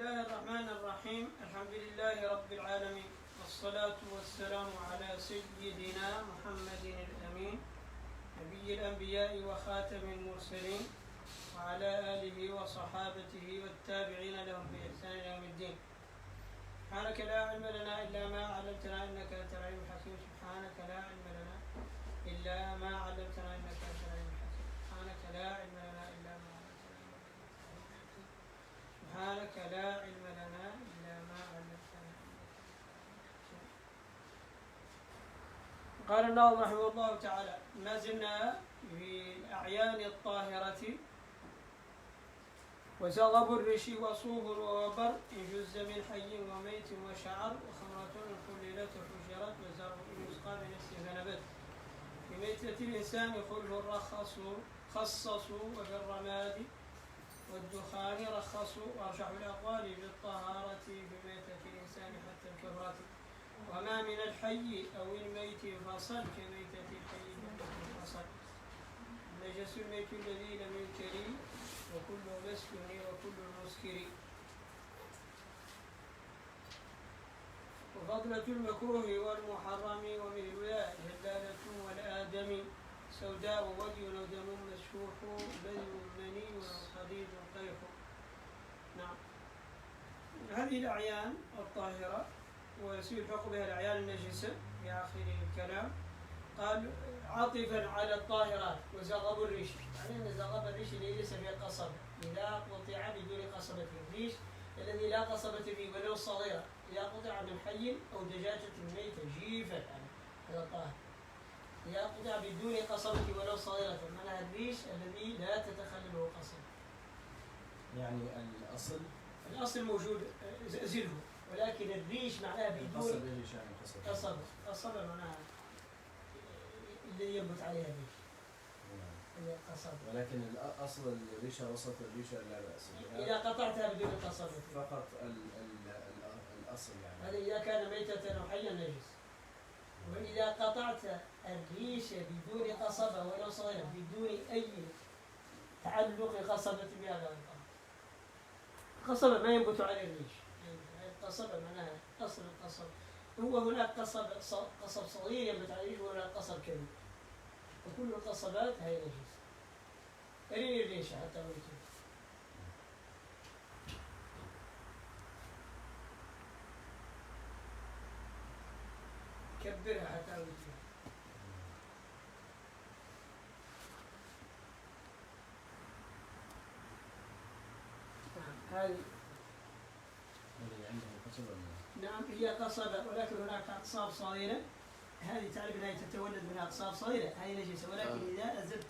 الله الرحمن الرحيم. الحمد لله رب العالمين، والصلاة والسلام على سيدنا محمد الأمين نبي الأنبياء وخاتم المرسلين، وعلى آله وصحابته والتابعين لهم بإحسان إلى يوم الدين. سبحانك لا علم لنا إلا ما علمتنا إنك أنت العليم الحكيم. سبحانك لا علم لنا إلا ما علمتنا إنك أنت العليم الحكيم. سبحانك لا علم لنا إلا ما علمتنا. سبحانك لا علم لنا إلا ما علمتنا. قال الناظم رحمه الله تعالى: ما زلنا في الأعيان الطاهرة، وزغب الرش وصوف وبر إن جز من حي وميت وشعر، وخمرة خللت وحجرت، وزرع يسقى بنفسه فنبت. في ميتة الإنسان خله الرخص خصصوا، وفي الرماد والدخان رخصوا، وأرجح الأقوال بالطهارة في ميتة الإنسان حتى الكفرة. وما من الحي أو الميت فصل، كميتة الحي فصل. النجس الميت الذي لم ينكر، وكل مسكن وكل مسكر. وفضلة المكروه والمحرم ومثل ذا جلالة والآدم، سوداء ودي ودم مسفوح، بذل مني وصديد قيح. نعم، هذه الأعيان الطاهرة ويصير الحق بها الأعيان النجسة في آخر الكلام. قال عاطفا على الطاهرات. وزغب الريش، يعني أن زغب الريش الذي ليس فيه قصب إذا قطع بدون قصبة. الريش الذي لا قصبة فيه ولو صغيرة إذا قطع من حي أو دجاجة ميتة جيفت هذا الطاهر. إذا قطع بدون قصبة ولو صغيرة معناها الريش الذي لا تتخلله قصبة. يعني الأصل موجود زله، ولكن الريش معناها بدون قصبة معناها اللي ينبت عليها الريش. قصبة. ولكن الأصل الريشة وسط الريشة لا بأس بها إذا قطعتها بدون قصبة فقط. الأصل يعني هذا إذا كان ميتة أو حيا نجس. وإذا قطعت الريشة بدون قصبة ولو صغيرة بدون أي تعلق قصبة بهذا قصبة ما ينبت عليه الريش. القصبة معناها أصل القصب. هو هناك قصب صغير ينبت عليه الريش، وهناك قصب كبير، وكل القصبات هي نجس. اريني الريشة حتى أوريك. كبرها حتى أوريك. هذه نعم هي قصبة، ولكن هناك أقصاب صغيرة. هذه تعرف أنها تتولد منها أقصاب صغيرة، هذه نجسة. ولكن إذا أزلت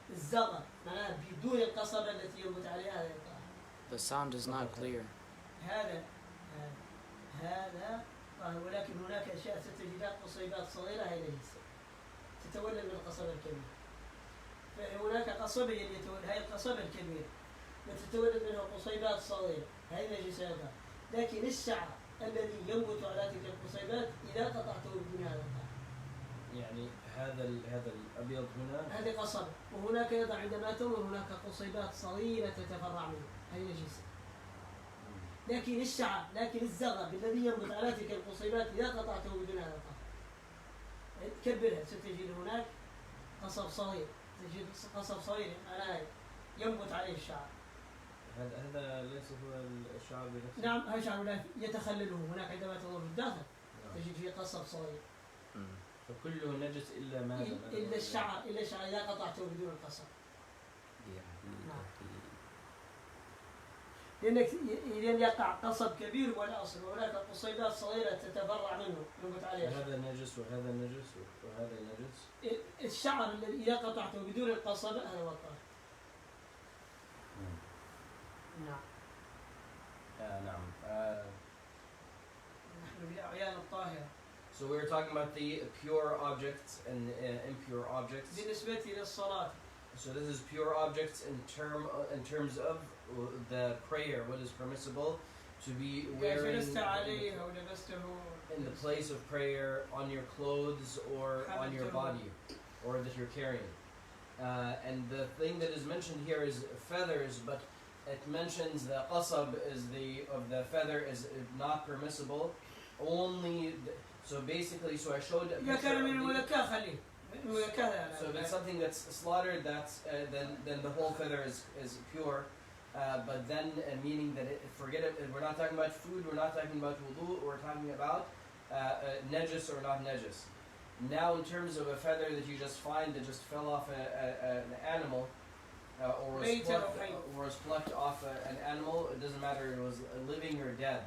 الزغر معناها بدون القصبة التي ينبت عليها هذا الطاهر. The sound is not clear. هذا ولكن هناك أشياء ستجدها قصيبات صغيرة هي نجسة تتولد من القصبة الكبيرة. فهناك قصبة يتولد، هي القصبة الكبيرة تتولد منها قصيبات صغيرة هي نجسة أيضا. لكن الشعر الذي ينبت على تلك القصيبات إذا قطعته بدون هذا الطاهر. يعني هذا الأبيض هنا هذه قصبة، وهناك أيضا عندما تمر هناك قصيبات صغيرة تتفرع منه هي نجسة. لكن الشعر، لكن الزغب الذي ينبت على تلك القصيبات إذا قطعته بدون هذا الطاهر تكبرها ستجد هناك قصب صغير، تجد قصب صغير ينبت عليه الشعر. هذا ليس هو الشعر بنفسه. نعم هذا شعر لا يتخلله. هناك عندما تنظر في الداخل تجد فيه قصب صغير. فكله نجس إلا ماذا؟ إلا الشعر إذا قطعته بدون القصب. لأنك إذا يقع قصب كبير ولا أصل، وهناك قصيبات صغيرة تتفرع منه ينبت عليها. هذا نجس وهذا نجس وهذا نجس. الشعر الذي إذا قطعته بدون القصبة هذا هو الطاهر. نعم. نعم. نحن بالأعيان الطاهرة. So we're talking about the pure objects and impure objects. بالنسبة للصلاة. So this is pure objects in terms of the prayer, what is permissible to be wearing in the place of prayer, on your clothes or on your body, or that you're carrying. And the thing that is mentioned here is feathers, but it mentions the qasab is of the feather is not permissible. Only so basically, so I showed. إذا كان من الملكاة خليه. So if it's something that's slaughtered, that's then the whole feather is pure. But then meaning that forget it. We're not talking about food. We're not talking about wudu. We're talking about najis or not najis. Now, in terms of a feather that you just find that just fell off an animal, or was plucked off an animal, it doesn't matter if it was living or dead.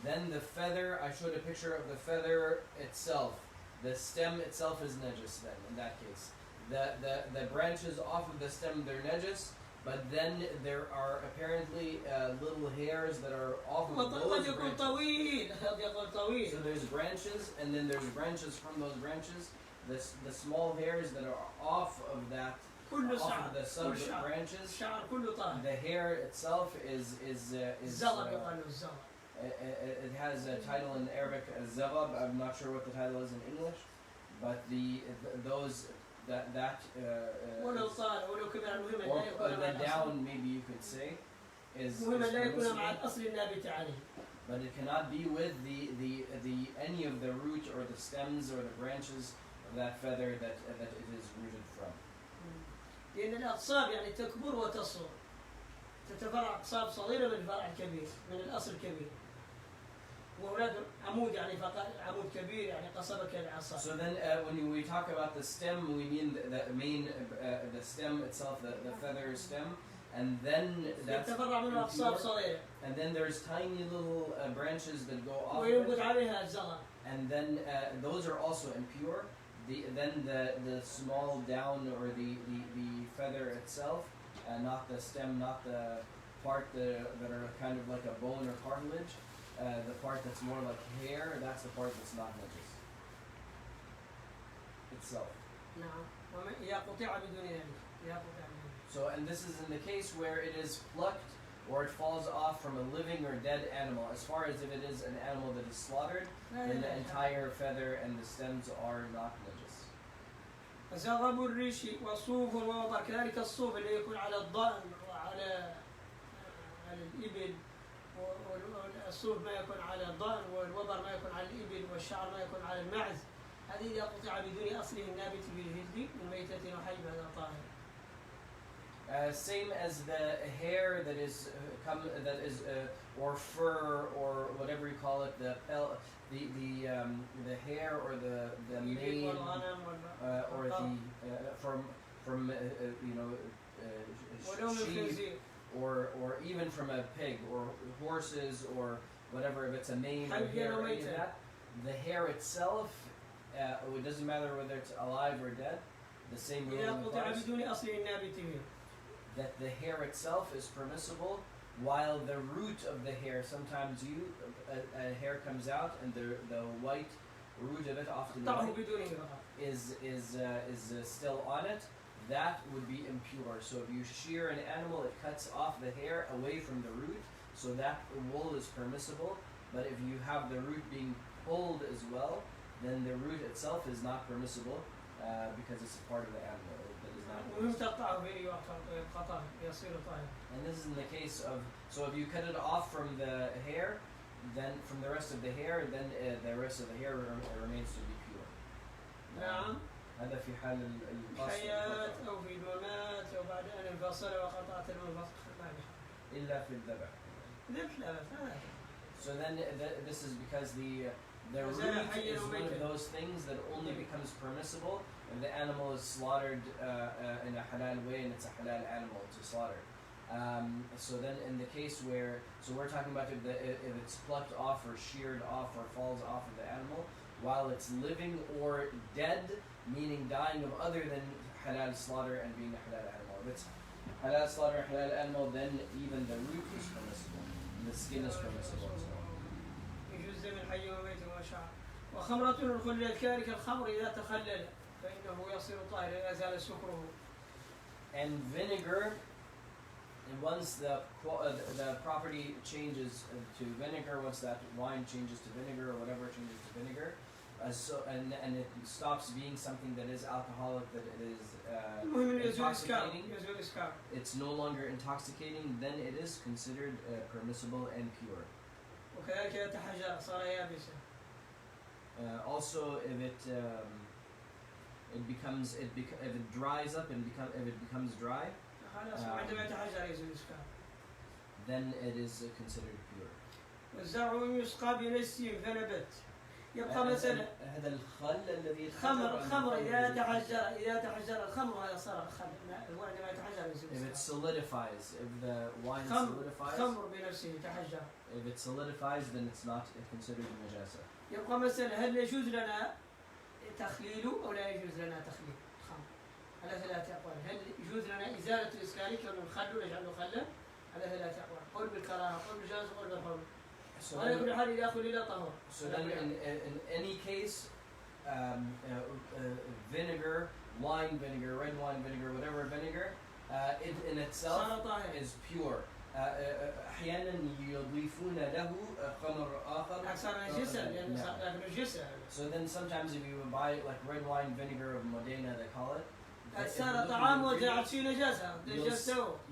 Then the feather, I showed a picture of the feather itself. The stem itself is najis then, in that case. The branches off of the stem, they're najis, but then there are apparently little hairs that are off of those branches. So there's branches, and then there's branches from those branches. The small hairs that are off of that, off of the sub branches. The hair itself is it has a title in Arabic as zabab. I'm not sure what the title is in English, but or the down, maybe you could say, is but it cannot be with the any of the root or the stems or the branches of that feather that it is rooted from. لأن الأقصاب يعني تكبر وتصغر، تتفرع أقصاب صغيرة من الفرع الكبير، من الأصل الكبير. وهناك عمود يعني فقط عمود كبير يعني قصبة كالعصا. So then when we talk about the stem, we mean the main the stem itself, the feather stem, and then that's تتفرع من أقصاب صغيرة. And then there's tiny little branches that go off. وينبت عليها الزغر. And then those are also impure. Then the small down or the feather itself, not the stem, not the part that are kind of like a bone or cartilage, the part that's more like hair, that's the part that's not najis itself. So, and this is in the case where it is plucked or it falls off from a living or dead animal. As far as if it is an animal that is slaughtered, then the entire feather and the stems are not najis. زغب الريش وصوف ووبر، كذلك الصوف اللي يكون على الضأن وعلى الإبل، والصوف ما يكون على الضأن، والوبر ما يكون على الإبل، والشعر ما يكون على المعز. هذه إذا قطع بدون أصله النابت بالجلد من ميتة وحي هذا طاهر. Same as the hair that is or fur or whatever you call it, the hair or the mane or from sheep or even from a pig or horses or whatever, if it's a mane or hair or any of that, the hair itself, it doesn't matter whether it's alive or dead, the same rule applies. That the hair itself is permissible, while the root of the hair, sometimes a hair comes out and the white root of it, often is still on it, that would be impure. So if you shear an animal, it cuts off the hair away from the root, so that wool is permissible. But if you have the root being pulled as well, then the root itself is not permissible because it's a part of the animal. And this is in the case of, so if you cut it off from the hair, then from the rest of the hair, then the rest of the hair remains to be pure. نعم. هذا في حال الحياة أو في الممات أو بعد أن انفصل وقطعت المنفصل إلا في الذبح. So then this is because the root is one of those things that only becomes permissible if the animal is slaughtered in a halal way and it's a halal animal to slaughter. So then in the case where, so we're talking about if it's plucked off or sheared off or falls off of the animal while it's living or dead, meaning dying of other than halal slaughter and being a halal animal. If it's halal slaughter, halal animal, then even the root is permissible. And the skin is permissible as well. وخمرة الخل الكارك الخمر إذا تخلل فإنه يصير طاهرا إذا زال سكره. And vinegar, and once the property changes to vinegar, once that wine changes to vinegar or whatever changes to vinegar, and it stops being something that is alcoholic, that it is intoxicating. It's no longer intoxicating. Then it is considered permissible and pure. وكذلك يتحجر صار يابسا. Also, if it dries up and if it becomes dry, then it is considered pure. والزرع يسقى بنسي فنبت. يبقى مثلا هذا الخل الذي خمر إذا تحجر الخمر هذا صار خل. عندما يتحجر if it solidifies, if the wine solidifies, خمر بنفسه يتحجر. if it solidifies, then it's not considered najasa. يبقى مثلا هل يجوز لنا تخليله أو لا يجوز لنا تخليل الخمر؟ على ثلاثة أقوال. هل يجوز لنا إزالة الإسكاني كون نخله نجعله خلا؟ على ثلاثة أقوال. قول بالكراهة، قول بالجواز، قول بالحرمة. وعلى كل حال يأخذ إلى طهور. So then, in any case, vinegar, wine vinegar, red wine vinegar, whatever vinegar, it in itself is pure. أحيانا يضيفون له خمر آخر. أكثر نجسة لأنه صار نجسة. So then sometimes if you buy like red wine vinegar of Modena, they call it. صار طعام وجعل شيء نجاسة.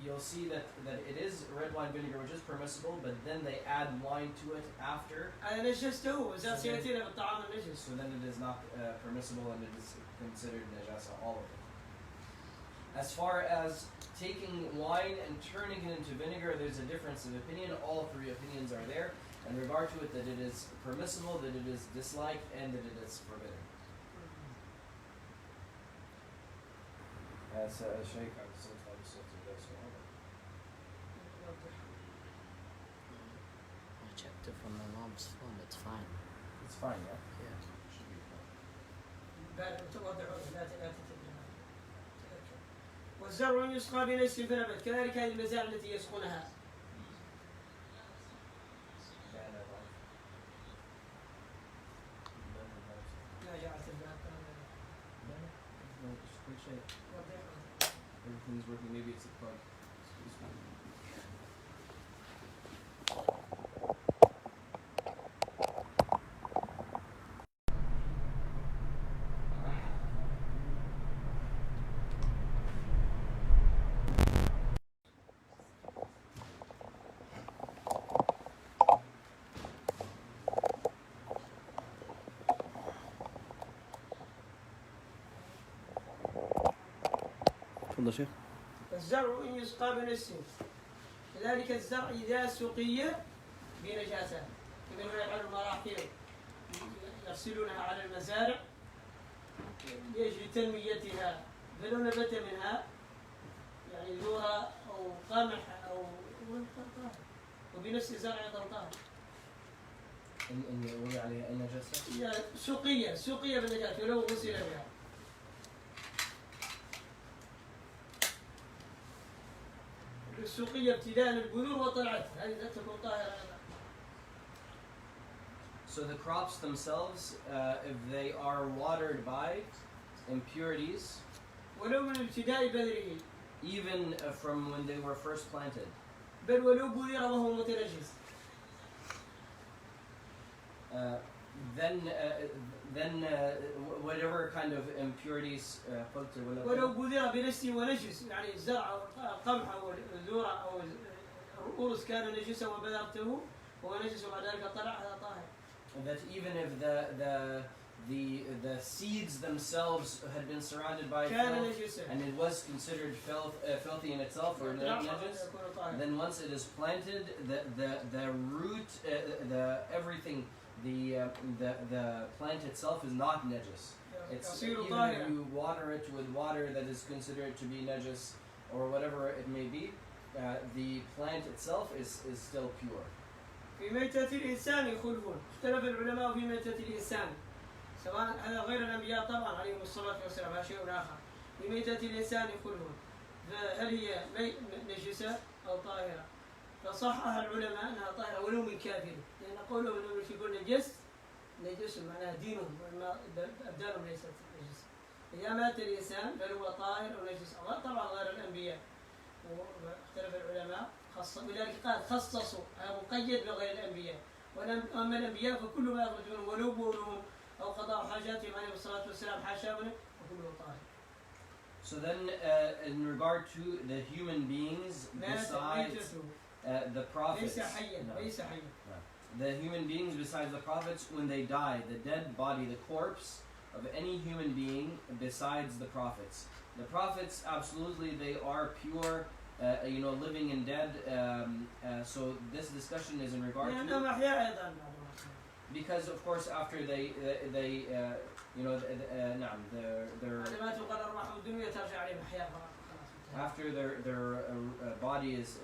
You'll see that it is red wine vinegar, which is permissible, but then they add wine to it after. نجسته زاد سيأتينا بالطعام النجس. So then it is not permissible and it is considered najasa, all of it. As far as taking wine and turning it into vinegar, there's a difference of opinion. All three opinions are there in regard to it, that it is permissible, that it is disliked, and that it is forbidden. I checked it from my mom's phone. It's fine. It's fine, yeah? Yeah. Should be fine. والزرع يسقى بنجس فنبت. كذلك هذه المزارع التي يسقونها. Everything's working. Maybe it's a plug. Excuse me. تفضل شيخ. الزرع يسقى بنجس. كذلك الزرع إذا سقي بنجاسة. كما يفعل المراحيض يرسلونها على المزارع لأجل تنميتها، فلو نبت منها يعني ذرة أو قمح أو وبنفس زرع طهر. إن يقول عليها النجاسة؟ سقي بالنجاسة ولو غسل بها. السقية ابتداء البذور وطلعتها هذه تكون طاهرة. So the crops themselves, if they are watered by impurities, ولو من ابتداء بذره, even from when they were first planted, بل ولو بذر وهو متنجس, then whatever kind of impurities قلت ولو بذر بنجس ونجس, يعني الزرع أو القمح أو الذرة أو الأرز كان نجسا وبذرته وهو نجس وبعد ذلك طلع هذا طاهر. That even if the seeds themselves had been surrounded by filth and it was considered filthy in itself or najis, then once it is planted, the root, everything, the plant itself is not najis. It's even if you water it with water that is considered to be najis or whatever it may be, the plant itself is still pure. في ميتة الإنسان يخلفون, اختلف العلماء في ميتة الإنسان, سواء هذا غير الأنبياء طبعا عليهم الصلاة والسلام, هذا شيء آخر. في ميتة الإنسان يخلفون, فهل هي نجسة أو طاهرة؟ فصحح العلماء أنها طاهرة ولو من كافر, لأن قولهم أنهم يقول نجس معناها دينهم أبدانهم ليست نجسة. إذا مات الإنسان فهل هو طاهر أو نجس؟ طبعا غير الأنبياء, واختلف العلماء ولذلك قال خصصوا مقيد بغير الأنبياء, وأما الأنبياء فكل ما يخرج منهم ولو بولهم أو قضاء حاجاتهم عليه الصلاة والسلام حاشا منه وكله طاهر. So then, in regard to the human beings besides the prophets, the human beings besides the prophets, when they die, the dead body, the corpse of any human being besides the prophets. The prophets, absolutely, they are pure, living and dead. So this discussion is in regard to, because of course after they after their body is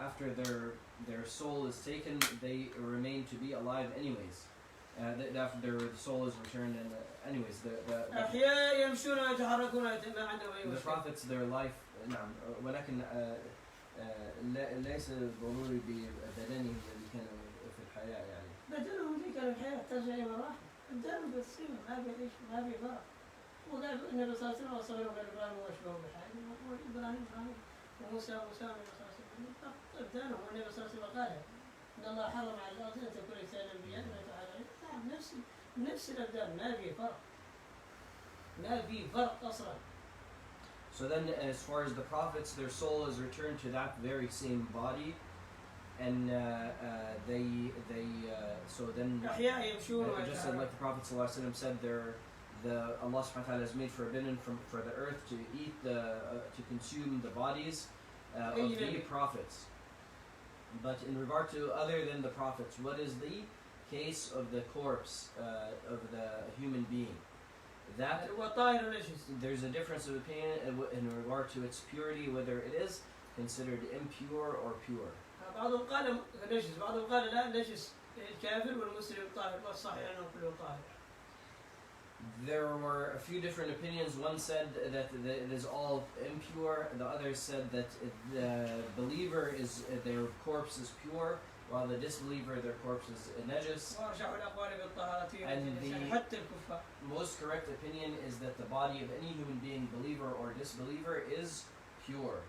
after their soul is taken, they remain to be alive anyways. After their soul is returned, and anyways, the prophets, their life, ولكن ليس ضروري ببدنهم الذي كانوا في الحياة يعني. بدنهم اللي كانوا في الحياة ترجع لمراحل، الدم بالصيغة ما في فرق. وقال النبي صلى الله عليه وسلم وصغير غير إبراهيم وأشبهه بالحياة، وإبراهيم وموسى صلى الله عليه وسلم أبدانهم، والنبي صلى الله عليه وسلم قال إن الله حرم على الأرض أن تكون إنسان أنبياء نفس الأبدان، ما في فرق أصلا. So then, as far as the prophets, their soul is returned to that very same body, and so then just like the Prophet ﷺ said, Allah subhanahu wa ta'ala has made forbidden for the earth to eat to consume the bodies of the prophets. But in regard to other than the prophets, what is the case of the corpse of the human being? That there's a difference of opinion in regard to its purity, whether it is considered impure or pure. بعضهم قال نجس، بعضهم قال لا نجس الكافر والمسلم طاهر، والصحيح أنه كله طاهر. There were a few different opinions. One said that it is all impure. The others said that the believer their corpse is pure, while the disbeliever, their corpse is najis. And the most correct opinion is that the body of any human being, believer or disbeliever, is pure.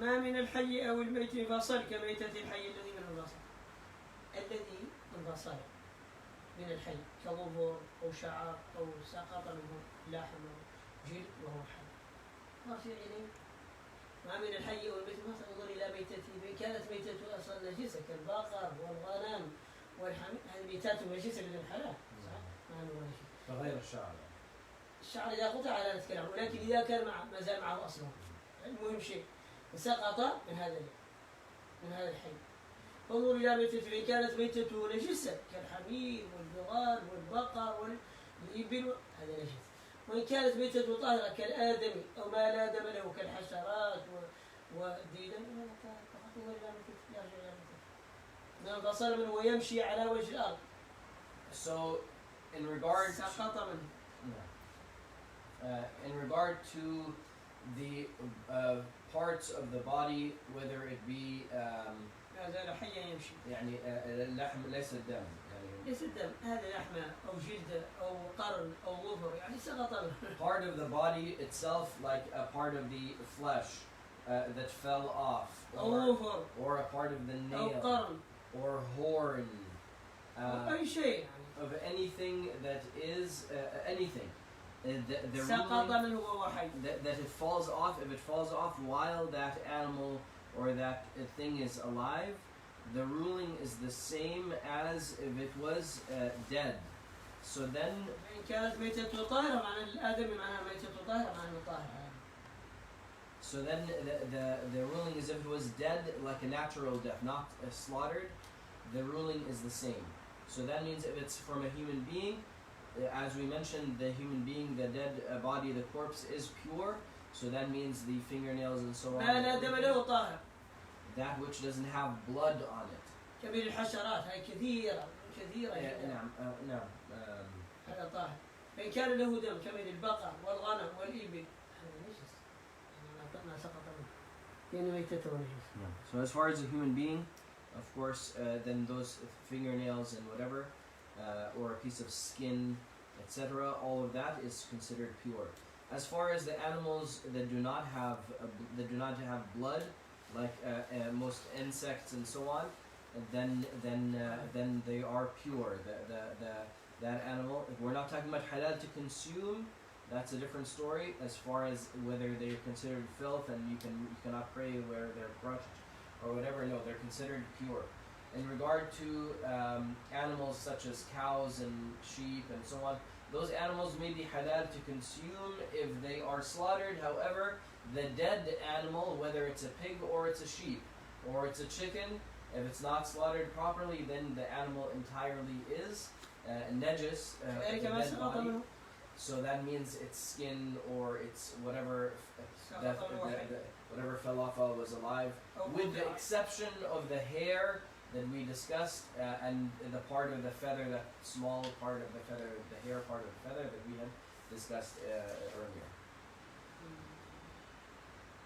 وما من الحي أو الميت فصل كميتة الحي الذي من البصر. الذي من البصر من الحي كظفر أو شعر أو سقط منه لحم أو جلد وهو حي. رافع إليه. ما من الحي أو الميت فصل انظر إلى ميتته، كانت ميتته أصلا نجسة كالبقر والغنم والحمير، هذه ميتات نجسة بدون حلال. فغير الشعر. الشعر إذا قطع لا نتكلم، ولكن إذا كان ما زال معه أصله. المهم شيء سقط من هذا الحي. انظر إلى ميتته، فإن كانت ميتته نجسة كالحمير والبغال والبقر والإبل هذا نجس. وإن كانت ميتته طاهرة كالآدمي أو ما لا دم له كالحشرات والديدان فقط انظر إلى ميتته، يرجع إلى ميتته. من انفصل منه ويمشي على وجه الأرض. So in regard to the parts of the body, whether it be يعني اللحم ليس الدم، ليس الدم، هذا لحمة أو جلد أو قرن أو ظفر، يعني سقط منه. Part of the body itself, like a part of the flesh that fell off, or a part of the nail, or horn, أي شيء of anything that is anything. The ruling that it falls off, if it falls off while that animal or that thing is alive, the ruling is the same as if it was dead. So then so then the ruling is if it was dead, like a natural death, not slaughtered, the ruling is the same. So that means if it's from a human being, as we mentioned, the human being, the dead body, the corpse is pure. So that means the fingernails and so on. That which doesn't have blood on it. كبير الحشرات هاي كثيرة نعم هذا طاهر. فإن كان له دم كبير البقر والغنم والإبل هذا نجس، ما سقط منه يعني ميتته نجس. So as far as a human being, of course, then those fingernails and whatever, or a piece of skin, etc., all of that is considered pure. As far as the animals that do not have blood, like most insects and so on, then they are pure. That animal. We're not talking about halal to consume. That's a different story. As far as whether they're considered filth and you cannot pray where they're crushed or whatever. No, they're considered pure. In regard to animals such as cows and sheep and so on, those animals may be halal to consume if they are slaughtered. However, the dead animal, whether it's a pig or it's a sheep or it's a chicken, if it's not slaughtered properly, then the animal entirely is najis, the dead body. So that means its skin or its whatever whatever fell off while it was alive, with the exception of the hair that we discussed and the part of the feather, that small part of the feather, the hair part of the feather that we had discussed earlier.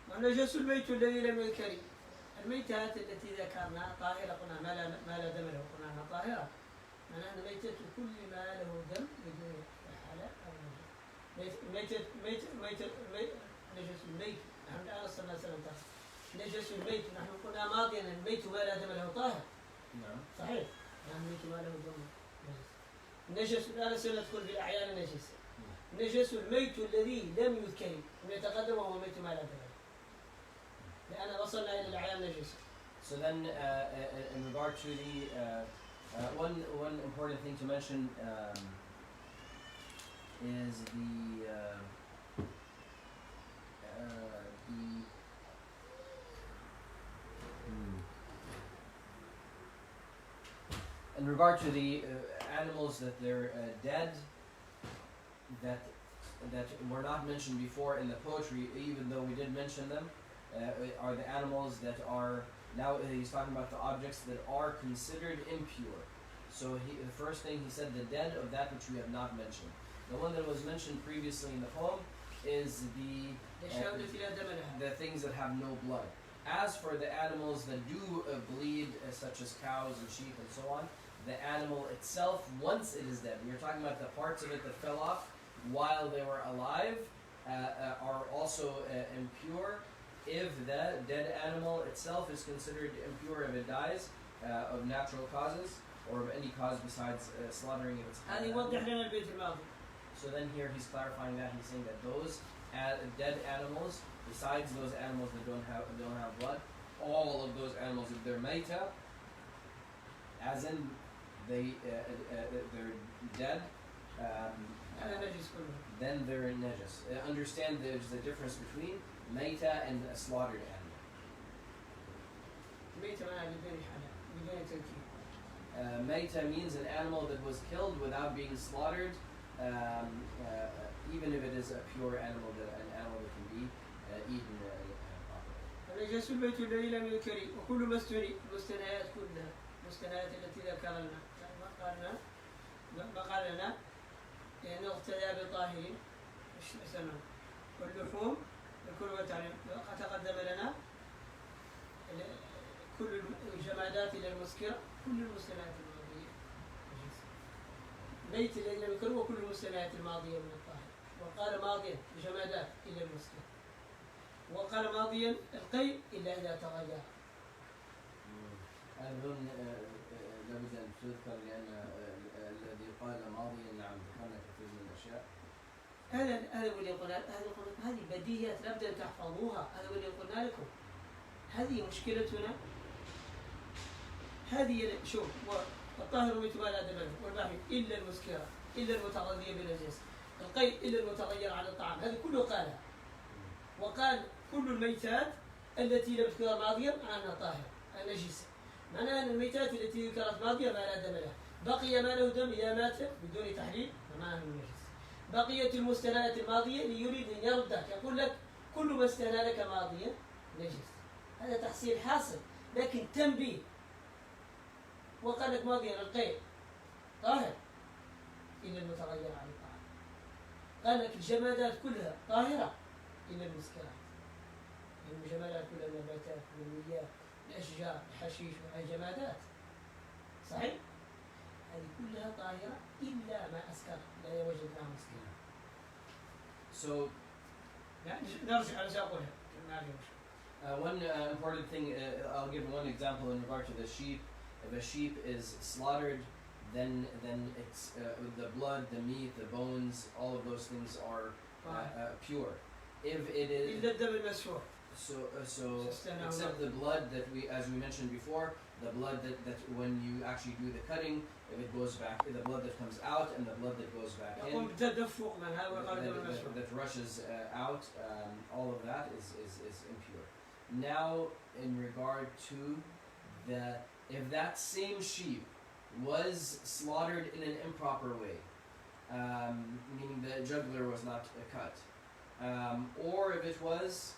ونجس الميت الذي لم يذكر. الميتات التي ذكرنا طاهرة، قلنا ما لا دم له قلنا انها طاهرة. معناها ان ميتة كل ما له دم بدون حالة او نجس الميت. نحن الان صرنا سنة نجس الميت، نحن قلنا ماضيا الميت ما لا دم له طاهر. نعم. صحيح. نعم الميت ما له دم نجس. نجس الان سندخل في الاعيان النجس. نجس الميت الذي لم يذكر ويتقدم وهو ميت ما لا دم له. لأن وصلنا إلى الأعيان النجسة. So then, in regard to the one important thing to mention is in regard to the animals that they're dead, that were not mentioned before in the poetry, even though we did mention them, are the animals that are, now he's talking about the objects that are considered impure. So the first thing he said, the dead of that which we have not mentioned. The one that was mentioned previously in the poem is the things that have no blood. As for the animals that do bleed, such as cows and sheep and so on, the animal itself, once it is dead, we are talking about the parts of it that fell off while they were alive, are also impure. If the dead animal itself is considered impure if it dies of natural causes or of any cause besides slaughtering of its animal. So then here he's clarifying that, he's saying that those dead animals, besides those animals that don't have blood, all of those animals, if they're mayta, as in they're dead, then they're najis. Understand there's the difference between mayta and a slaughtered animal. Mayta means an animal that was killed without being slaughtered, even if it is a pure animal, an animal that can be eaten properly. نجس البيت الذي لم يذكر وكل المستنايات كلها المستنايات التي ذكرنا ما قال لنا لأنه اقتدى بطاهرين مش مثلا واللحوم الكل وتعلم تقدم لنا كل الجمادات إلى المسكرة كل المستنايات الماضية بيت الذي لم يذكر وكل المستنايات الماضية من الطاهر. وقال ماضيا الجمادات إلى المسكرة وقال ماضيا القيء إلا إذا تغير. أظن لابد أن تذكر لأن الذي قال ماضيا نعم ذكرنا كثير من الأشياء. هذا اللي قلنا هذه بديهيات لابد أن تحفظوها. هذا اللي قلنا لكم. هذه مشكلتنا. هذه شوف الطاهر مثل ما لا دم له والباقي إلا المسكرة إلا المتغذية بالنجس القيء إلا المتغير على الطعام. هذا كله قالها. وقال كل الميتات التي لم تذكر ماضيا معناها طاهرة نجسة. معناها أن الميتات التي ذكرت ماضيا ما لا دم لها. بقي ما له دم إذا مات بدون تحليل فمعناه نجس. بقية المستنايات الماضية اللي يريد أن يردك يقول لك كل ما استنى لك ماضيا نجس. هذا تحصيل حاصل لكن تنبيه. وقال لك ماضيا القيء طاهر إلا المتغير عن الطعام. قال لك الجمادات كلها طاهرة إلا المسكرات. الجمادات كلها النباتات والمياه الأشجار الحشيش والجمادات صحيح؟ هذه كلها طاهرة إلا ما أسكر لا يوجد لها مسكرة. So نرجع على ساقها. one important thing, I'll give one example in regard to the sheep. if a sheep is slaughtered, then it's the blood, the meat, the bones, all of those things are pure. If it is إلا الدم المسفوح. so except the blood that we, as we mentioned before, the blood that when you actually do the cutting, if it goes back, the blood that comes out and the blood that goes back in, يقوم بتدفق من هذا وقال الدم المسفوح. that rushes out, all of that is impure. Now, in regard to if that same sheep was slaughtered in an improper way, meaning the jugular was not cut, or if it was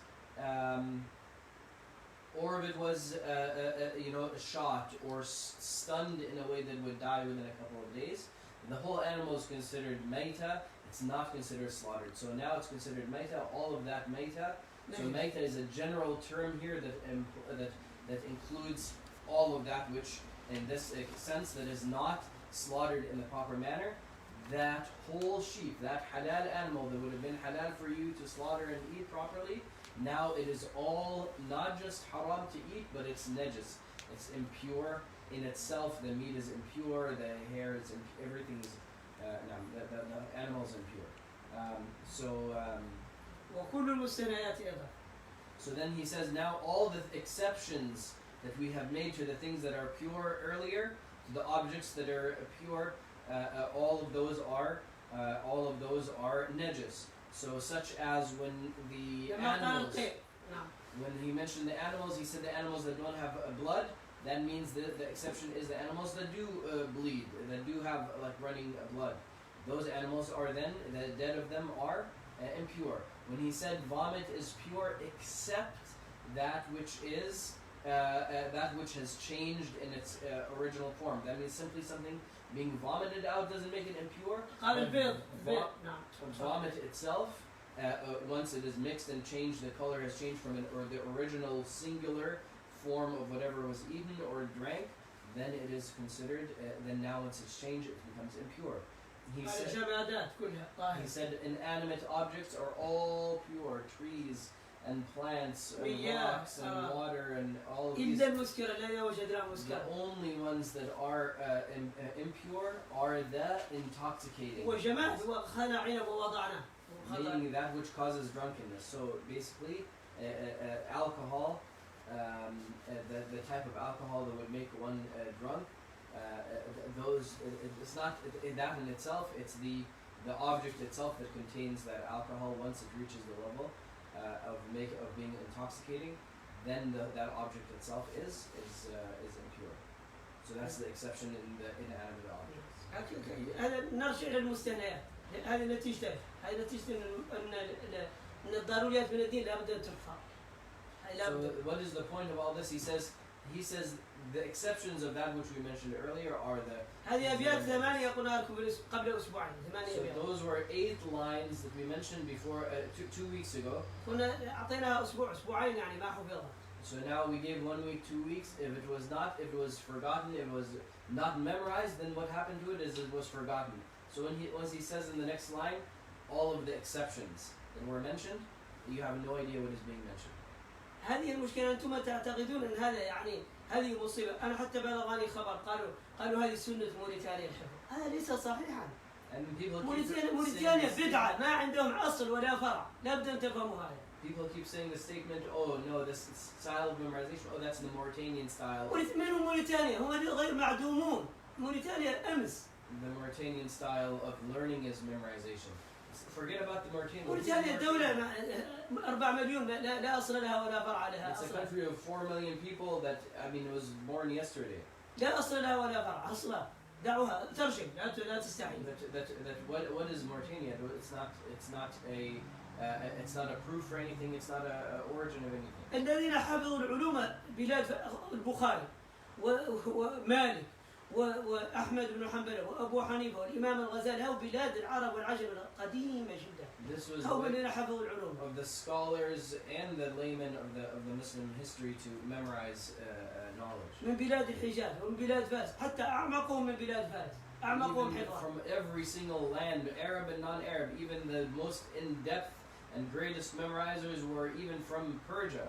shot or stunned in a way that would die within a couple of days, the whole animal is considered maita. It's not considered slaughtered. So now it's considered maita. All of that maita. So maita is a general term here that includes all of that which, in this sense, that is not slaughtered in the proper manner. That whole sheep, that halal animal that would have been halal for you to slaughter and eat properly, now it is all not just haram to eat, but it's najis. It's impure in itself. The meat is impure, the hair is everything is the animal is impure. وكل المستثنيات أيضا. So then he says, now all the exceptions that we have made to the things that are pure earlier, to the objects that are pure, all of those are najis. So such as when the animals, when he mentioned the animals, he said the animals that don't have blood. That means the exception is the animals that do bleed, that do have like running blood. Those animals are then, the dead of them are impure. When he said vomit is pure except that which is that which has changed in its original form. That means simply something being vomited out doesn't make it impure. Vomit itself, once it is mixed and changed, the color has changed from the original singular form of whatever was eaten or drank, then it is considered, then now once it's changed, it becomes impure. He said inanimate objects are all pure, trees and plants and rocks and water and all of these. The only ones that are impure are the intoxicating, meaning that which causes drunkenness. So basically, alcohol, the type of alcohol that would make one drunk, it's not that in itself, it's the object itself that contains that alcohol. Once it reaches the level of being intoxicating, then that object itself is impure. So that's the exception in the inanimate objects. هذا نرجع إلى المستثنيات. هذه نتيجته أن الضروريات من الدين لابد أن تحفظ. So what is the point of all this? He says the exceptions of that which we mentioned earlier are هذه أبيات 8 قلنا لكم قبل أسبوعين. So those were 8 lines that we mentioned before 2 weeks ago. كنا أعطينا أسبوعين يعني ما حفظها. So now we gave 1 week, 2 weeks. If it was forgotten, if it was not memorized, then what happened to it is it was forgotten. So once he says in the next line, all of the exceptions that were mentioned, you have no idea what is being mentioned. هذه المشكلة. أنتم تعتقدون أن هذا يعني هذه مصيبة. أنا حتى بلغني خبر قالوا هذه سنة موريتانيا الحفظ. هذا ليس صحيحا. موريتانيا بدعة، ما عندهم أصل ولا فرع. لابد أن تفهموا هذا. People keep saying the statement, oh no, this style of memorization, oh that's the Mauritanian style. من هم موريتانيا؟ هم غير معدومون. موريتانيا أمس. The Mauritanian style of learning is memorization. Forget about the Mauritanian. موريتانيا دولة 4 مليون لا أصل لها ولا فرع لها. It's a country of 4 million people that, I mean, it was born yesterday. لا أصل لها ولا فرع أصلا. دعوها ترجم لا تستحي. What is Mauritania? It's not a proof for anything. It's not a origin of anything. الذين حفظوا العلوم بلاد البخاري ومالك وأحمد بن حنبل وأبو حنيفة والإمام الغزالي هو بلاد العرب والعجم القديمة جدا. هم الذين حفظوا العلوم. Of the scholars and the laymen of the Muslim history to memorize knowledge. من بلاد الحجاز ومن بلاد فارس، حتى أعمقهم من بلاد فارس. أعمقهم حفظا. From every single land, Arab and non-Arab, even the most in-depth and greatest memorizers were even from Persia.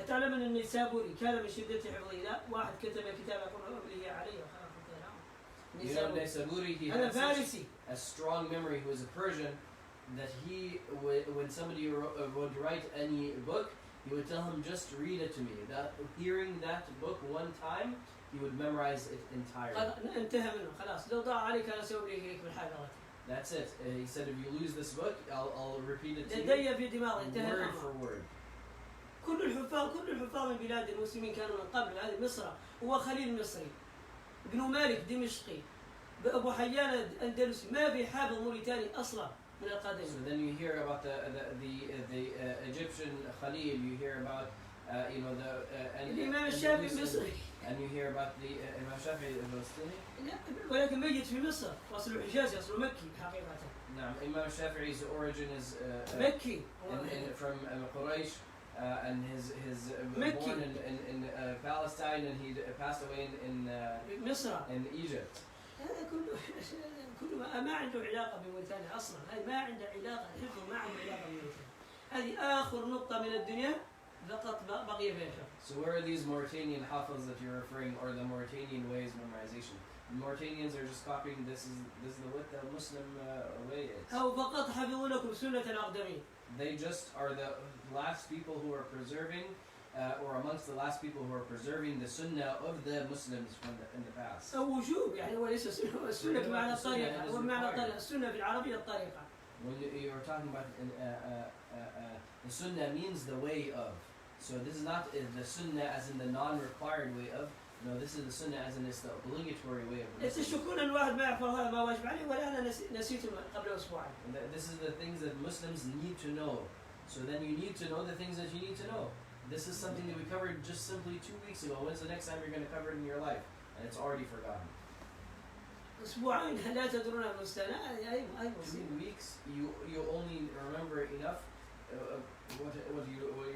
تعلم أن النيسابوري كان من شدة حفظه، لا واحد كتب كتاب يقول أملي عليه You know, Naysaburi, he هذا had فارسي. a strong memory. He was a Persian. That he, when somebody would write any book, he would tell him, just read it to me. That hearing that book one time, he would memorize it entirely. انتهى منه خلاص. لو ضاع عليك أنا سأقول لك بالحاجة. That's it. He said, if you lose this book, I'll repeat it to you لدي في دماغي انتهى word الأمر. for word. كل الحفاظ من بلاد المسلمين كانوا من قبل. هذه مصر هو خليل مصري، ابن مالك دمشقي، أبو حيان أندلسي، ما في حافظ موريتاني أصلا من القدم. So then you hear about the Egyptian Khalil. You hear about you know الإمام الشافعي مصري. And you hear about the Imam Shafi'i Palestinian. لا ولكن ميت في مصر، أصله حجازي، أصله مكي حقيقة. نعم. Imam Shafi'i's origin is مكي. from Quraysh. And his born in Palestine, and he passed away in Egypt. هذا كله ما عنده علاقة بموريتانيا أصلا. هذه ما عنده علاقة، الحفظ ما عنده علاقة بموريتانيا. هذه آخر نقطة من الدنيا فقط بقي فيها الحفظ. So where are these Mauritanian hafiz that you're referring, or the Mauritanian ways of memorization? The Mauritanians are just copying this is what the Muslim way is. أو فقط حفظوا لكم سنة الأقدمين. They just are the last people who are preserving, or amongst the last people who are preserving the sunnah of the Muslims in the past. أو وجوب يعني وليس سنة. السنة بمعنى الطريقة، وبمعنى الطريقة. السنة في العربية الطريقة. When you're talking about the sunnah means the way of. So this is not the sunnah as in the non-required way of. No, this is the sunnah as in it's the obligatory way of. يشكون أن الواحد ما يحفظ هذا ما واجب عليه، ولا أنا نسيته قبل أسبوعين. This is the things that Muslims need to know. So then you need to know the things that you need to know. This is something that we covered just simply 2 weeks ago. When's the next time you're going to cover it in your life? And it's already forgotten. أسبوعين لا تدرون المستنى. أي 2 weeks you only remember enough. What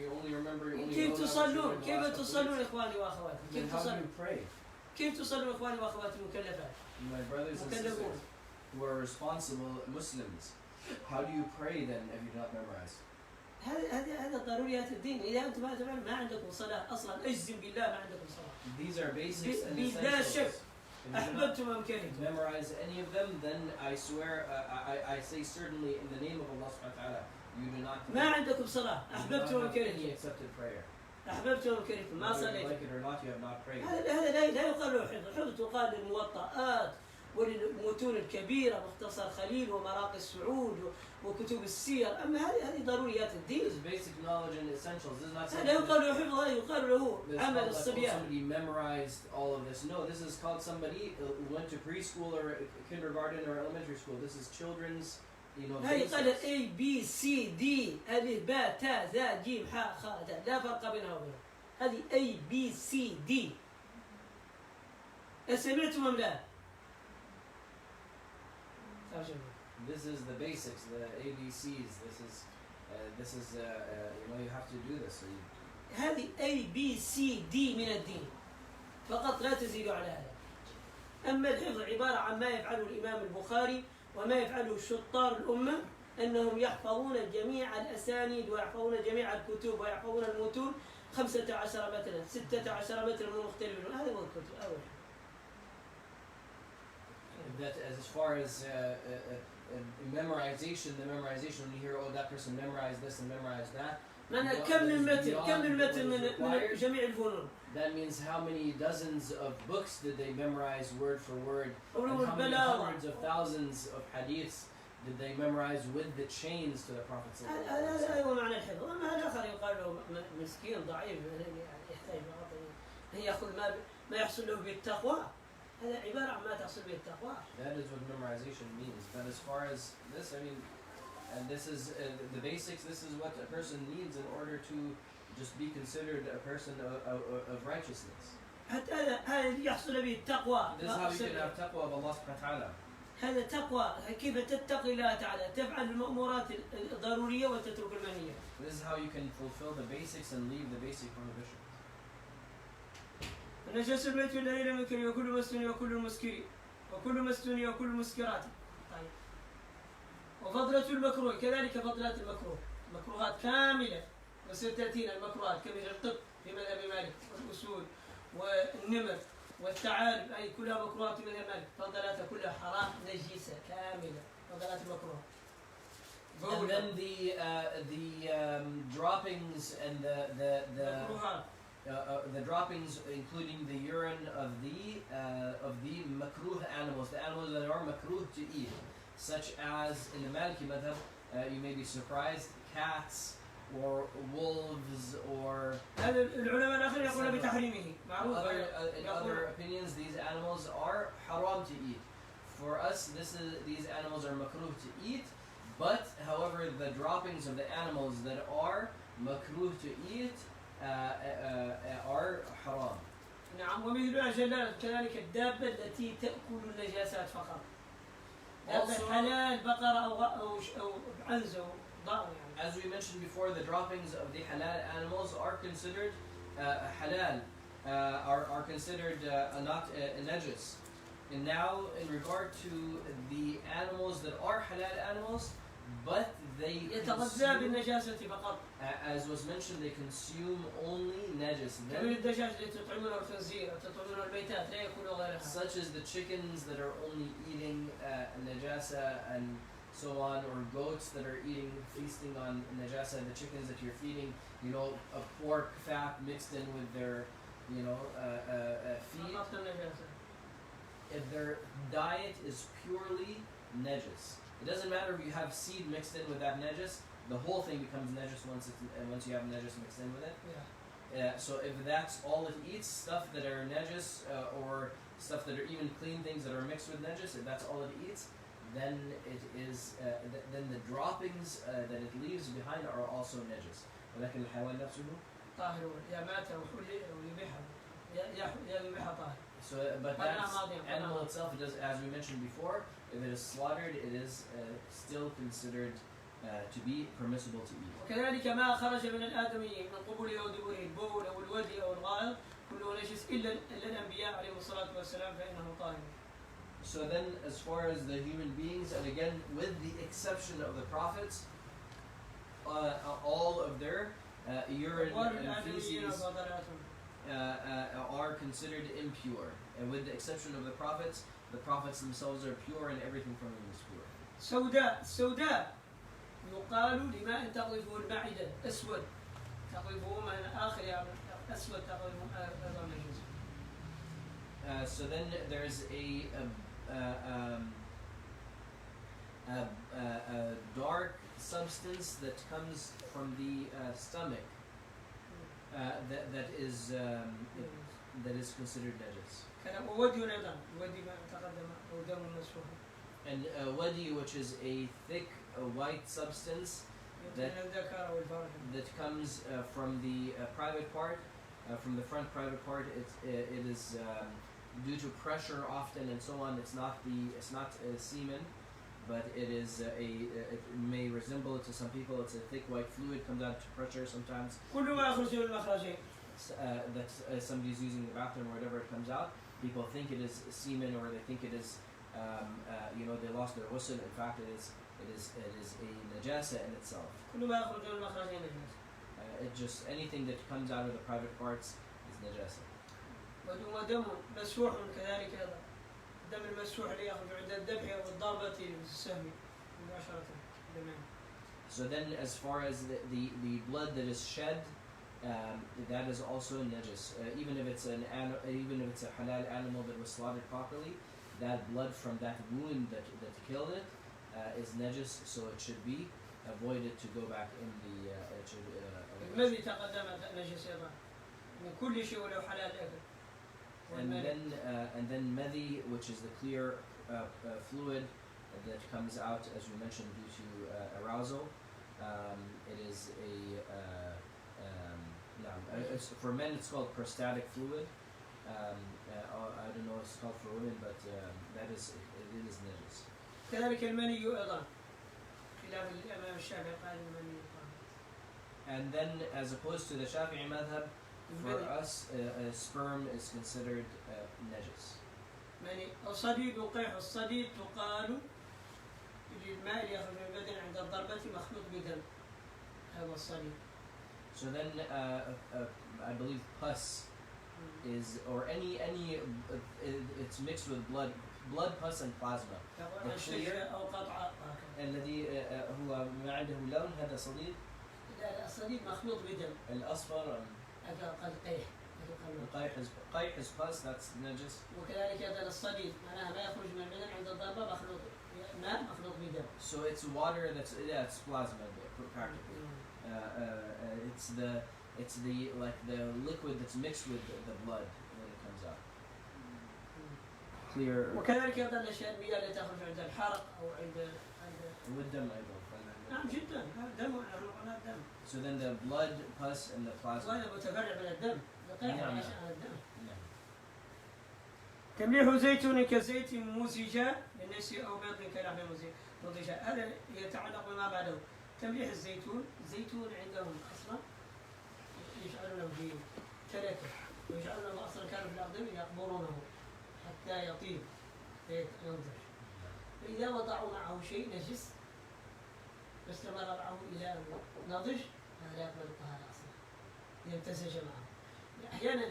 you only remember. كيف تصلون؟ كيف تصلون إخواني وأخواتي؟ كيف تصلون؟ كيف تصلون إخواني وأخواتي المكلفات؟ My brothers and sisters who are responsible Muslims, how do you pray then if you do not memorize? هذا ضروريات الدين. إذا أنتم ما عندكم صلاة أصلا أجزم بالله ما عندكم صلاة. These are basics and بلا شك. essentials. أحببتم أمكانكم. Memorize any of them, then I swear, I say certainly in the name of Allah subhanahu wa ta'ala, you do not. ما عندكم صلاة. أحببتم أمكانكم. Any accepted prayer. أحببتم أمكانكم ما Whether you صليتم. like it or not, you have not prayed. هذا لا يقال له حفظ. حفظ يقال للموطئات وللمتون الكبيرة، مختصر خليل ومراقي السعود وكتب السير. أما هذه ضروريات الدين. This is basic knowledge and essentials. This is not لا يقال له حفظ، هذا يقال له عمل like الصبيان. somebody memorized all of this. No, this is called somebody who went to preschool or kindergarten or elementary school. This is children's, you know. هذه قال A B C D ألف باء تاء ذا جيم حاء خاء دال، لا فرق بينها وبينها. هذه A B C D. سمعتم أم لا؟ This is the basics, the ABCs. This is you know, you have to do this. So هذه A B C D من الدين فقط، لا تزيدوا على هذا. أما الحفظ عبارة عن ما يفعله الإمام البخاري وما يفعله شطار الأمة، أنهم يحفظون جميع الأسانيد ويحفظون جميع الكتب ويحفظون المتون 15 مترا 16 مترا من مختلف. هذا هو الكتب أول. that as far as memorization, the memorization, when you hear, oh, that person memorized this and memorized that. كم المتن من جميع الفنون. That means how many dozens of books did they memorize word for word, and how many hundreds of thousands of hadiths did they memorize with the chains to the Prophet. هذا هو معنى الحفظ. أما الآخر يقال له مسكين ضعيف يحتاج يأخذ ما يحصل له بالتقوى. هذا عبارة عن ما تحصل به التقوى. That is what memorization means. But as far as this, I mean, and this is the basics. This is what a person needs in order to just be considered a person of righteousness. حتى هذا يحصل به التقوى. This is how you can have taqwa of Allah subhanahu wa ta'ala. هذا تقوى. كيف تتقي الله تعالى؟ تفعل المأمورات الضرورية وتترك المنهيات. This is how you can fulfill the basics and leave the basic prohibitions. النجس البيت الذي لم يكن وكل مسنون وكل مسكر وكل مسنون وكل مسكرات. طيب. وفضلة المكروه كذلك فضلات المكروه. مكروهات كاملة وستأتينا المكروهات كمثل الطب في مذهب مالك، والأسود والنمر والثعالب أي كلها مكروهة في مذهب مالك، فضلاتها كلها حرام نجسة كاملة، فضلات مكروهة. And then the droppings and the droppings, including the urine of the makruh animals, the animals that are makruh to eat, such as in the Maliki madhab, you may be surprised, cats or wolves or in other opinions, these animals are haram to eat. For us, these animals are makruh to eat, but however, the droppings of the animals that are makruh to eat are haram. نعم، ومثل أجل كذلك الدابة التي تأكل النجاسات فقط. دابة حلال بقرة أو عنز أو ضأن. As we mentioned before, the droppings of the halal animals are considered halal, are considered not najis. And now, in regard to the animals that are halal animals, but they يتغذى بالنجاسة فقط. As was mentioned, they consume only najis. Such as the chickens that are only eating najasa and so on, or goats that are feasting on najasa. The chickens that you're feeding, a pork fat mixed in with their, feed. If their diet is purely najis, it doesn't matter if you have seed mixed in with that najis. The whole thing becomes najis once you have najis mixed in with it. Yeah. So if that's all it eats, stuff that are najis or stuff that are even clean things that are mixed with najis, if that's all it eats, then it is then the droppings that it leaves behind are also najis. ولكن الحيوان نفسه طاهر يا مات أو يذبحها يا ذبحها طاهر. So, but that animal itself, it does, as we mentioned before, if it is slaughtered, it is still considered to be permissible to eat. وكذلك ما خرج من الآدميين من قبله أو دبره البول أو الودي أو الغائط كله نجس إلا الأنبياء عليهم الصلاة والسلام فإنه طاهر. So then, as far as the human beings, and again, with the exception of the prophets, all of their urine and feces are considered impure. And with the exception of the prophets themselves are pure, and everything from them is pure. سوداء يقال لماء تقذفه المعدة أسود تقذفه من آخر أسود تقذفه أيضا نجس. So then there's a dark substance that comes from the stomach that is considered najis. And wadi, which is a thick white substance that comes from the private part, from the front private part. It is due to pressure often and so on. It's not semen, but it is it may resemble it to some people. It's a thick white fluid, comes out to pressure sometimes. That somebody's using the bathroom or whatever, it comes out. People think it is semen, or they think it is they lost their ghusl. In fact, it is a najasa in itself. It just, anything that comes out of the private parts is najasa. ودم مسفوح كذلك أيضا. الدم المسفوح اللي يخرج عند الذبح أو الضربة بالسهم مباشرة. So then, as far as the blood that is shed, that is also najis. Even if it's a halal animal that was slaughtered properly, that blood from that wound that killed it is najis. So it should be avoided to go back in the. الذي تقدم نجس أيضا. من كل شيء ولو حلال أكل. And then madhi, which is the clear fluid that comes out, as we mentioned, due to arousal. It is for men it's called prostatic fluid. I don't know what it's called for women, but it is najis. كذلك المني أيضا. خلاف الإمام الشافعي قال المني. And then, as opposed to the Shafi'i madhab, for us, sperm is considered najis. يعني الصديد وقيح الصديد تقال للماء اللي يخرج من البدن عند الضربة مخلوط بدم. هذا الصديد. So then, I believe pus is, or any it's mixed with blood, pus, and plasma. أو قطعة الذي هو ما عنده لون هذا صديد. لا الصديد مخلوط بدم. الأصفر. قيح is pus, that's najis. وكذلك أيضا الصديد معناها ما يخرج من البدن عند الضربة مخلوط ماء مخلوط بدم. So it's water that's it's plasma practically. It's the like the liquid that's mixed with the blood when it comes out. Clear. وكذلك أيضا الأشياء المياه التي تخرج عند الحرق أو عند والدم أيضا. نعم جدا دم نحن دم. So then the blood, pus, and the plasma. وهذا متفرع من الدم. نعم. تمليح زيتون كزيت مزجة للنسي أو بيض كلحم مزجة. هذا يتعلق بما بعده. تمليح الزيتون عندهم أصلا يجعلونه في تركه ويجعلونه أصلا كانوا في الأرض يقبرونه حتى يطيب ينضج. فإذا وضعوا معه شيء نجس واستمر معه إلى أن نضج هذا لا يقبل الطهارة أصلا يمتزج معه. أحيانا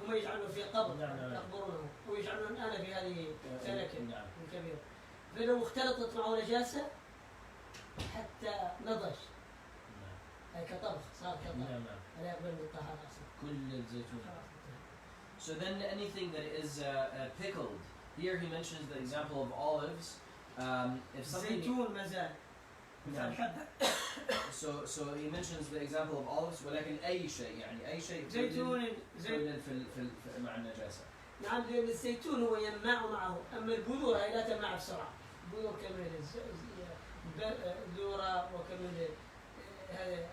هم يجعلون في قبر يقبرونه ويجعلون الآن في هذه تركه كبيرة. فلو اختلطت معه نجاسة حتى نضج أي كطبخ صار كطبخ لا يقبل الطهارة أصلا. كل الزيتون. So then anything that is pickled, here he mentions the example of olives. If something زيتون مازال. So he mentions the example of olives ولكن أي شيء يعني أي شيء زيتون في مع النجاسة. نعم لأن الزيتون هو ينمع معه أما البذور هي لا تنمع بسرعة. البذور كمل الذرة وكمل هذا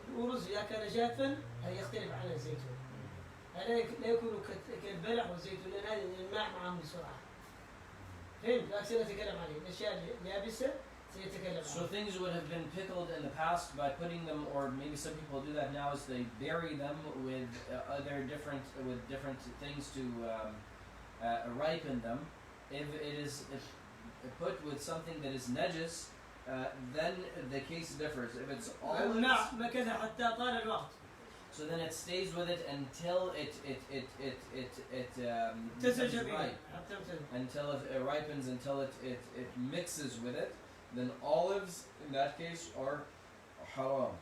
الأرز إذا كان جافا هذا يختلف عن الزيتون. هذا لا يكون كالبلح والزيتون لأن هذا ينمع معهم بسرعة. فهمت؟ لكن سنتكلم عليه الأشياء اليابسة. So things would have been pickled in the past by putting them, or maybe some people do that now, is they bury them with different things to ripen them. If it is put with something that is najis, then the case differs. If it's olives, so then it stays with it until it ripe, until it ripens, until it mixes with it. Then olives in that case are haram.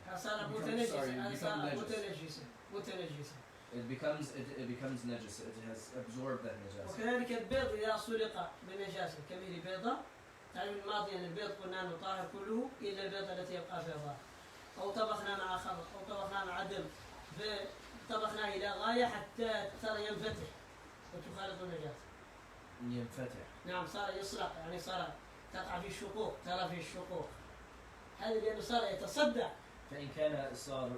It becomes najis. It has absorbed that najasa. وكذلك البيض إذا سلق بنجاسة كميل بيضة تعلم الماضي أن البيض قلنا أنه طاهر كله إلا البيضة التي يبقى فيها ظاهر. أو طبخنا مع خمر أو طبخنا مع دم فطبخنا إلى غاية حتى صار ينفتح وتخالط النجاسة. ينفتح. نعم صار يصلق يعني صار تقع في الشقوق ترى في الشقوق. هذا لأنه صار يتصدع. فإن كان صار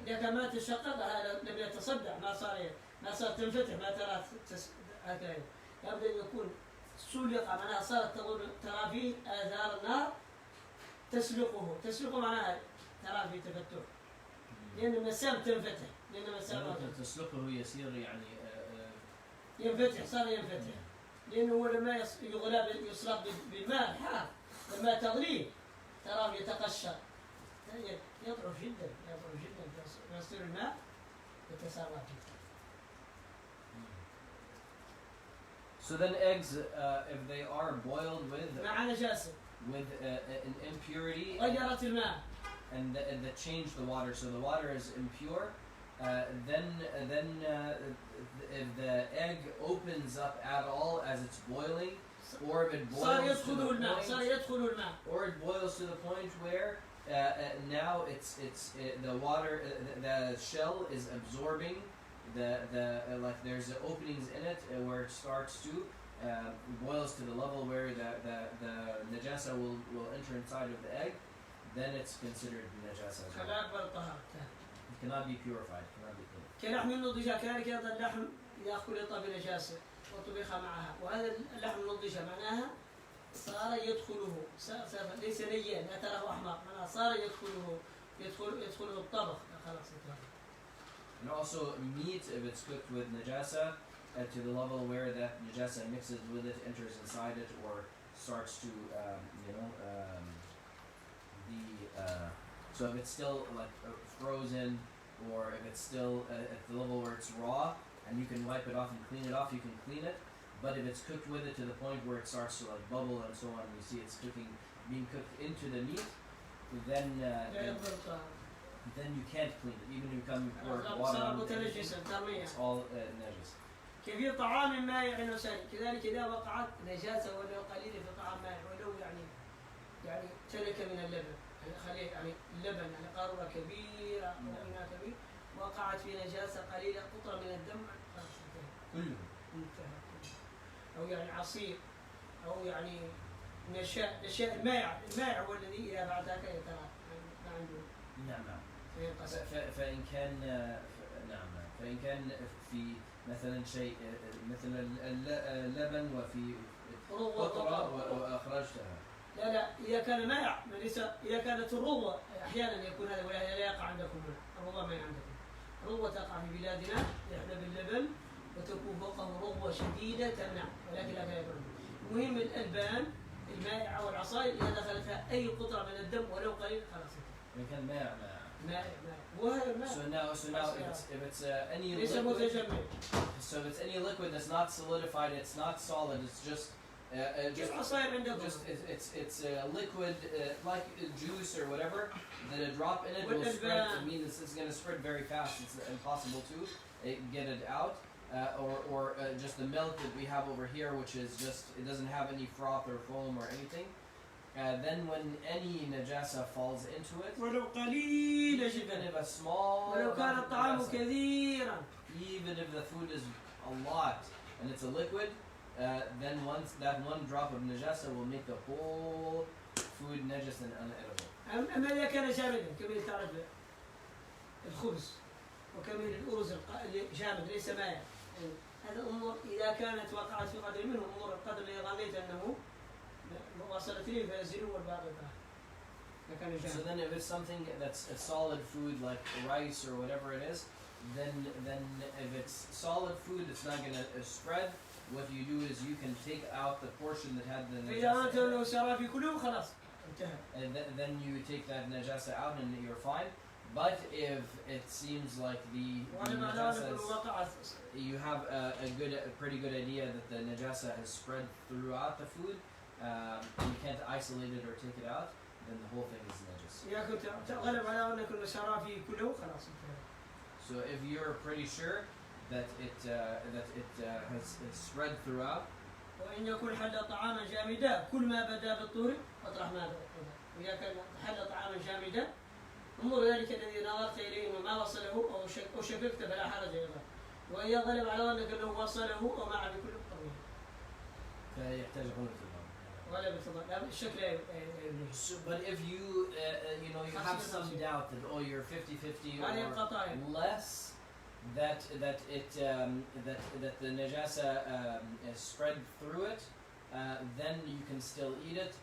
إذا كان ما تشقق لم يتصدع ما صار تنفتح ما ترى هكذا. لابد أن يكون سلق معناها صارت ترى فيه آثار النار تسلقه معناها ترى فيه تفتح. لأن المسام تنفتح لأن المسام تسلقه يصير يعني ينفتح صار ينفتح لأنه هو لما يغلى يصلب بالماء الحار لما تغليه تراه يتقشر يضعف جدا يصير الماء يتسارع جدا. So then eggs, if they are boiled with مع نجاسة with an impurity غيرت الماء and that change the water, so the water is impure, then if the egg opens up at all as it's boiling, or if it boils to the point, or it boils to the point where now the water the shell is absorbing the like there's openings in it where it starts to boils to the level where the najasa will enter inside of the egg, then it's considered najasa. It cannot be purified, cannot be clean. كلحم النضجة كذلك أيضا اللحم إذا خلط بنجاسة وطبخ معها وهذا اللحم النضجة معناها صار يدخله ليس نيا لا تراه أحمر معناها صار يدخله الطبخ خلاص. And also meat, if it's cooked with najasa to the level where that najasa mixes with it, enters inside it, or starts to so if it's still like frozen, or if it's still at the level where it's raw and you can wipe it off and clean it off, you can clean it. But if it's cooked with it to the point where it starts to like bubble and so on, you see it's being cooked into the meat, then you can't clean it. Even if you come pour water on it, it's all najis. كيف طعام مائع وسائل كذلك إذا وقعت نجاسة ولو قليلة في طعام مائع ولو يعني تنكة من اللبن خليه يعني اللبن يعني قارورة كبيرة أو إناء كبير وقعت في نجاسة قليلة قطرة من الدم كله انتهى. أو يعني عصير أو يعني نشاء المائع هو الذي إذا بعد ذاك يترى ما عنده نعم. فإن كان في مثلا شيء مثل اللبن وفي قطرة وأخرجتها. لا إذا كان مائع ليس إذا كانت الروضة أحيانا يكون هذا ولا يقع عندكم الروضة ما عندكم. الروضة تقع في بلادنا يحلى باللبن وتكون فوقه روضة شديدة تمنع ولكن لا يكون. المهم الألبان المائعة والعصائر إذا دخلتها أي قطرة من الدم ولو قليل خلاص. إن كان مائع. وهذا الماء. So now if it's any liquid, so if it's any liquid that's not solidified, it's not solid, it's just it's a liquid like juice or whatever, that a drop in it will spread. It means it's going to spread very fast. It's impossible to get it out. Or just the milk that we have over here, which is just, it doesn't have any froth or foam or anything. Then when any najasa falls into it, even if a small najasa, even if the food is a lot and it's a liquid, then once that one drop of najasa will make the whole food najas and unedible. أما إذا كان جامدا كما تعرف الخبز وكميل الأرز جامد ليس مائع، هذا أمور إذا كانت وقعت في قدر منه أمور القدر اللي ظنيت أنه وصلت لي فأزلوا والباقي So then if it's something that's a solid food like rice or whatever it is, then if it's solid food, it's not going to spread. What you do is you can take out the portion that had the najasa, and then you take that najasa out and you're fine. But if it seems like the najasa you have a pretty good idea that the najasa has spread throughout the food, you can't isolate it or take it out, then the whole thing is najis. So if you're pretty sure that it has spread throughout, وإن يكون حل طعاما جامدا كل ما بدا بالطهر اطرح ما بدا. وإذا كان حل طعاما جامدا انظر ذلك الذي نظرت إليه وما وصله أو شككت فلا حرج أيضا. وإذا غلب على ظنك أنه وصله أو معه بكل قضية فيحتاج غلب الفضل الشكل. But if you you have some doubt that you're 50-50 or less that the najasa is spread through it, then you can still eat it.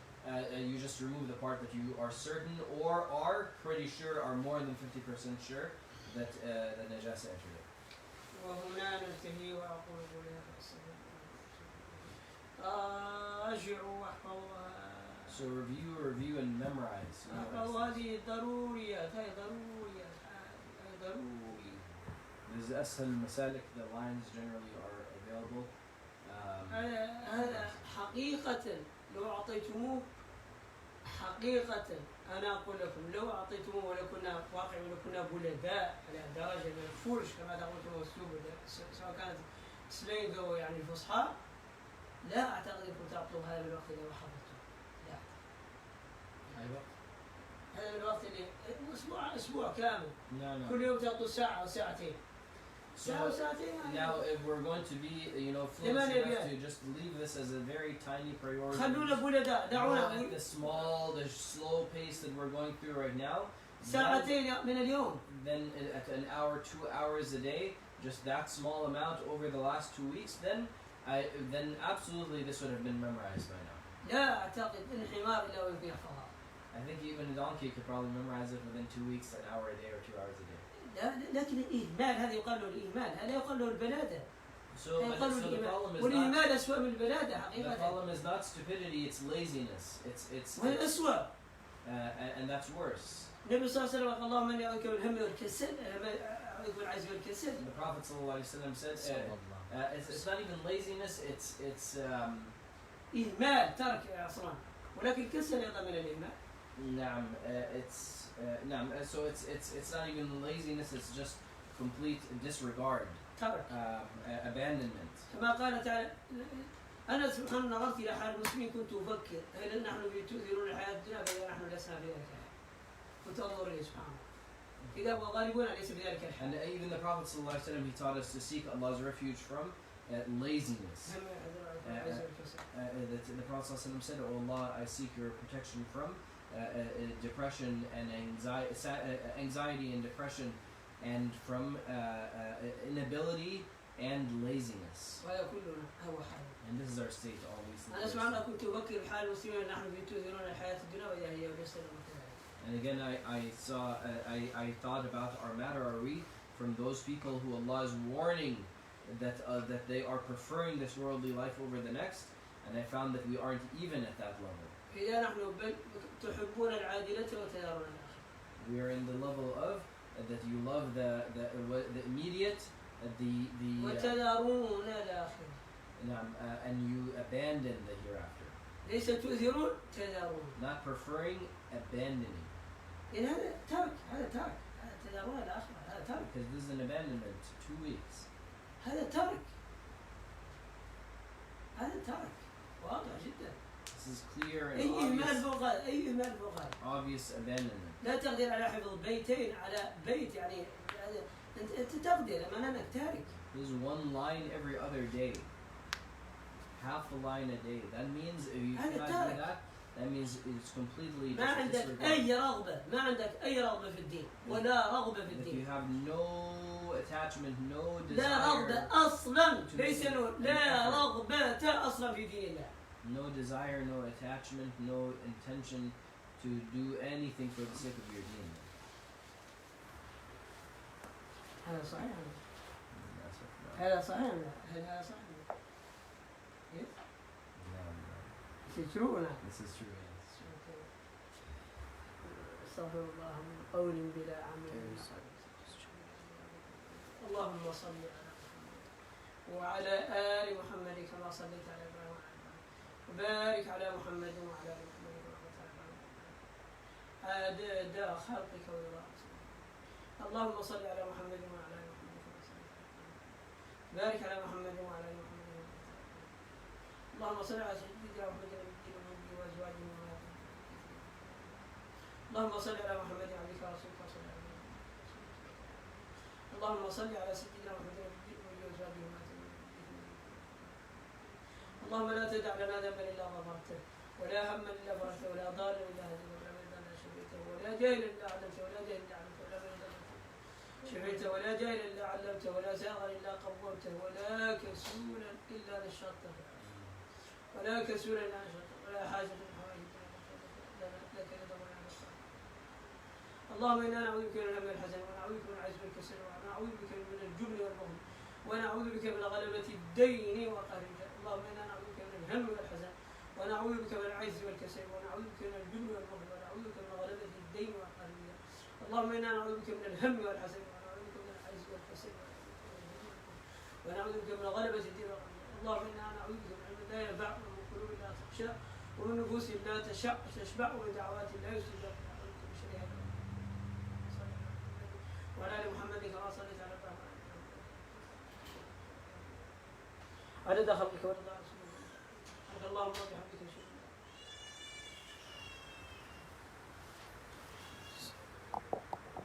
You just remove the part that you are certain or are pretty sure, are more than 50% sure that the najasa entered it. وهنا ننتهي وأقول أرجع واحفظها. So review and memorize. هذه ضروريات هاي ضروريات. There's اسهل al Masalik. The lines generally are available. هذا حقيقة لو أعطيتموه حقيقة أنا أقول لكم لو أعطيتموه ولو كنا واقعي ولو كنا بلداء على درجة من الفرش كما تقولون أسلوب سواء كانت سلينج أو يعني الفصحى، لا أعتقد أنكم تعطوا هذا الوقت إذا حفظتم. لا. أي وقت؟ هذا الوقت اللي أسبوع كامل. كل يوم تعطوا ساعة أو ساعتين. Now, if we're going to be, fluent enough to just leave this as a very tiny priority, not the small, the slow pace that we're going through right now, then at an hour, 2 hours a day, just that small amount over the last 2 weeks, then absolutely this would have been memorized by now. I think even a donkey could probably memorize it within 2 weeks, an hour a day or 2 hours a day. لكن الإهمال هذا يقال له الإهمال، هذا يقال له البلادة. والإهمال أسوأ من البلادة حقيقة. The problem is not stupidity, it's laziness. It's أسوأ. and that's worse. النبي صلى الله عليه وسلم قال اللهم اني اعوذ بك من الهم والكسل اعوذ بك من العجز والكسل. The Prophet ﷺ said, it's not even laziness, it's إهمال ترك أصلا ولكن الكسل أيضا من الإهمال. نعم so it's not even laziness, it's just complete disregard, ترك abandonment. كما قال تعالى أنا سبحان نظرت إلى حال المسلمين كنت أفكر هل نحن تؤثرون الحياة الدنيا فإذا نحن لسنا في ذلك الحال كنت أنظر إليه سبحانه إذا هو غالبون ليس في ذلك الحال. And even the Prophet ﷺ, he taught us to seek Allah's refuge from laziness. The Prophet ﷺ said, "Oh Allah, I seek your protection from depression and anxiety and depression, and from inability and laziness." And this is our state always. And again, I thought about our matter, are we from those people who Allah is warning that they are preferring this worldly life over the next? And I found that we aren't even at that level. We are in the level of that you love the immediate, and you abandon the hereafter. Not preferring, abandoning. Because this is an abandonment. 2 weeks. هذا ترك واضح جدا. This is clear and obvious abandonment. لا تقدر على حفظ بيتين على بيت يعني أنت تقدر أما أنك تارك. This is one line every other day. Half a line a day. That means if you cannot do that means it's completely ما عندك أي رغبة في الدين ولا رغبة في الدين. You have no attachment, no desire. لا رغبة أصلا ليس لا رغبة أصلا في دين الله. No desire, no attachment, no intention to do anything for the sake of your deen. هذا صحيح. هذا صحيح. هذا صحيح. This is true or not? This is true, yes. استغفر الله من قول بلا عمل. اللهم صل على محمد وعلى آل محمد كما صليت على إبراهيم وبارك على محمد وعلى آل محمد كما باركت على إبراهيم عدد خلقك ورضا نفسك. اللهم صل على محمد وعلى آل محمد كما صليت على إبراهيم بارك على محمد وعلى آل محمد. اللهم صل على سيدنا محمد النبي وازواجه وذريته. اللهم صل على محمد عبدك ورسولك صلى الله عليه وسلم. اللهم صل على سيدنا محمد النبي وازواجه وذريته. اللهم لا تدع لنا ذنبا الا غفرته ولا هما الا فرجته ولا ضالا الا هديته ولا مريضا الا شفيته ولا جاهلا الا علمته ولا جاهلا الا علمته ولا مريضا الا شفيته ولا جاهلا الا علمته ولا زاغا الا قومته ولا كسولا الا نشطته ولا كسولا إلا نشطته ولا حاجة من حوائج لك رضا ولا نصر. اللهم إنا نعوذ بك من الهم والحزن ونعوذ بك من العجز والكسل ونعوذ بك من الجبن والبخل ونعوذ بك من غلبة الدين وقهر الرجال. اللهم إنا نعوذ بك من الهم والحزن ونعوذ بك من العجز والكسل ونعوذ بك من الجبن والبخل ونعوذ بك من غلبة الدين وقهر الرجال. اللهم إنا نعوذ بك من الهم والحزن ونعوذ بك من العجز والكسل ونعوذ بك من غلبة الدين وقهر الرجال. اللهم إنا نعوذ بك من علم لا ينفع ومن قلوب لا تخشى ومن نفوس لا تشبع ومن دعوات لا يستجاب. نعوذ بك من شر هذا وعلى آل محمد كما صليت على إبراهيم عدد خلقك ورضا رسولك. اللهم وبحمدك